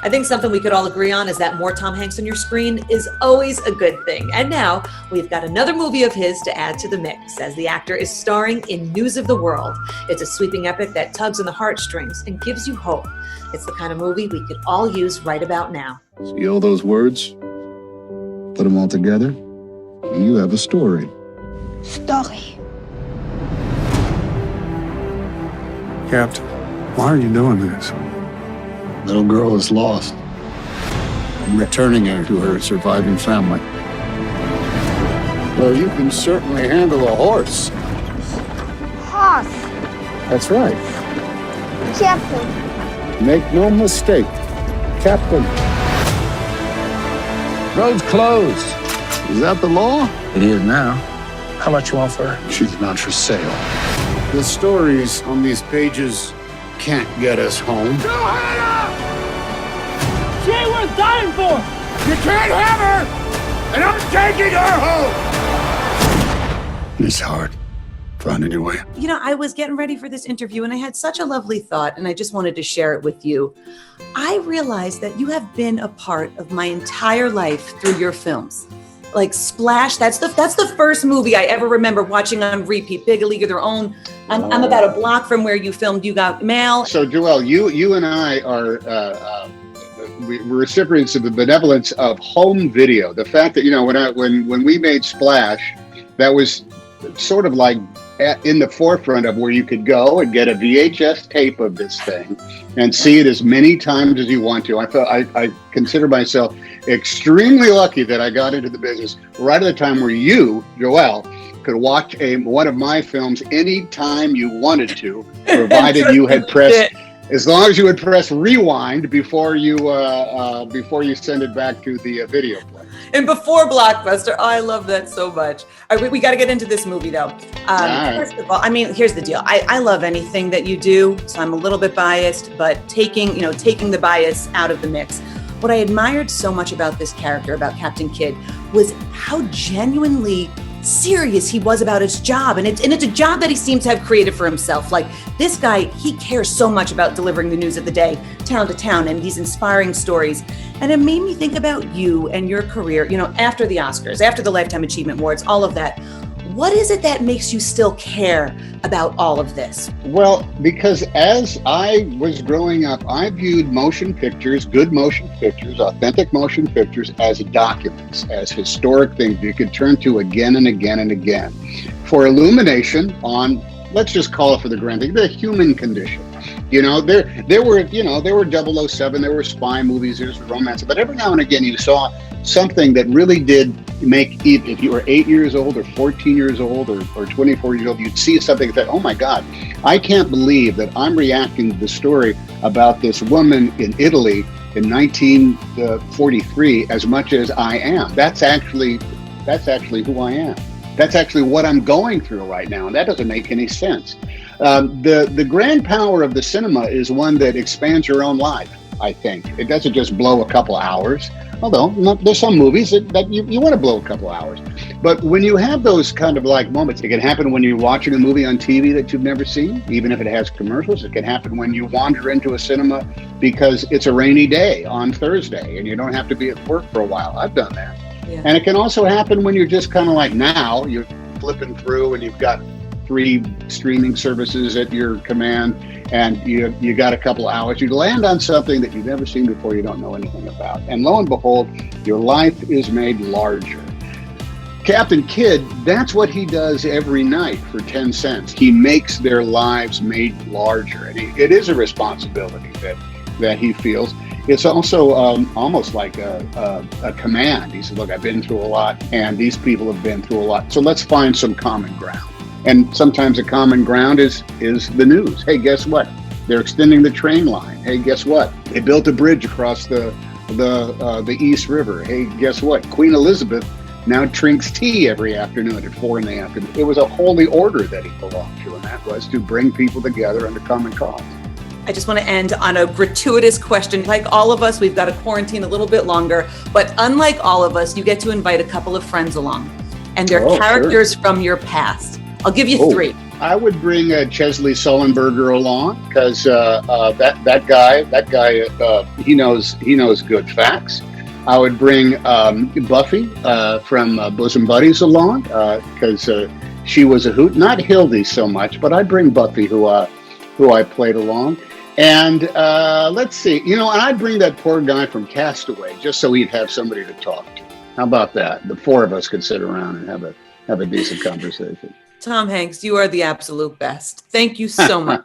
I think something we could all agree on is that more Tom Hanks on your screen is always a good thing. And now we've got another movie of his to add to the mix, as the actor is starring in News of the World. It's a sweeping epic that tugs on the heartstrings and gives you hope. It's the kind of movie we could all use right about now. See all those words? Put them all together, and you have a story. Story. Captain, why are you doing this? Little girl is lost. I'm returning her to her surviving family. Well, you can certainly handle a horse. Horse. That's right. Captain. Make no mistake, Captain. Road's closed. Is that the law? It is now. How much you want for her? She's not for sale. The stories on these pages can't get us home. She ain't worth dying for! You can't have her, and I'm taking her home! It's hard finding your way. You know, I was getting ready for this interview and I had such a lovely thought, and I just wanted to share it with you. I realized that you have been a part of my entire life through your films. Like Splash, that's the first movie I ever remember watching on repeat. Big A League of Their Own. I'm about a block from where you filmed You Got Mail. So Joelle, you and I are we're recipients of the benevolence of home video. The fact that, you know, when we made Splash, that was sort of like in the forefront of where you could go and get a VHS tape of this thing and see it as many times as you want to. I consider myself extremely lucky that I got into the business right at the time where you, Joelle, could watch one of my films anytime you wanted to, provided you had pressed, as long as you had pressed rewind before you send it back to the video player. And before Blockbuster. Oh, I love that so much. All right, we got to get into this movie, though. First of all, I mean, here's the deal. I love anything that you do, so I'm a little bit biased, but taking the bias out of the mix. What I admired so much about this character, about Captain Kidd, was how genuinely serious he was about his job. And it's a job that he seems to have created for himself. Like, this guy, he cares so much about delivering the news of the day, town to town, and these inspiring stories. And it made me think about you and your career, you know, after the Oscars, after the Lifetime Achievement Awards, all of that. What is it that makes you still care about all of this? Well, because as I was growing up, I viewed motion pictures, good motion pictures, authentic motion pictures, as documents, as historic things you could turn to again and again and again for illumination on, let's just call it for the granted, the human condition. You know, there were 007, there were spy movies, there was romance, but every now and again you saw something that really did make, if you were 8 years old or 14 years old or 24 years old, you'd see something that, oh my God, I can't believe that I'm reacting to the story about this woman in Italy in 1943 as much as I am. That's actually who I am. That's actually what I'm going through right now, and that doesn't make any sense. The grand power of the cinema is one that expands your own life, I think. It doesn't just blow a couple hours, although there's some movies that you want to blow a couple hours. But when you have those kind of like moments, it can happen when you're watching a movie on TV that you've never seen, even if it has commercials. It can happen when you wander into a cinema because it's a rainy day on Thursday and you don't have to be at work for a while. I've done that. Yeah. And it can also happen when you're just kind of like, now you're flipping through and you've got 3 streaming services at your command, and you got a couple hours. You land on something that you've never seen before, you don't know anything about. And lo and behold, your life is made larger. Captain Kidd, that's what he does every night for 10 cents. He makes their lives made larger. And it is a responsibility that he feels. It's also almost like a command. He said, look, I've been through a lot, and these people have been through a lot. So let's find some common ground. And sometimes the common ground is the news. Hey, guess what? They're extending the train line. Hey, guess what? They built a bridge across the East River. Hey, guess what? Queen Elizabeth now drinks tea every afternoon at 4 p.m. It was a holy order that he belonged to, and that was to bring people together under common cause. I just want to end on a gratuitous question. Like all of us, we've got to quarantine a little bit longer, but unlike all of us, you get to invite a couple of friends along, and they're characters from your past. I'll give you 3. I would bring Chesley Sullenberger along because that guy he knows good facts. I would bring Buffy from Bosom Buddies along because she was a hoot. Not Hildy so much, but I'd bring Buffy, who I played along. And let's see, and I'd bring that poor guy from Castaway just so he'd have somebody to talk to. How about that? The four of us could sit around and have a decent conversation. Tom Hanks, you are the absolute best. Thank you so much.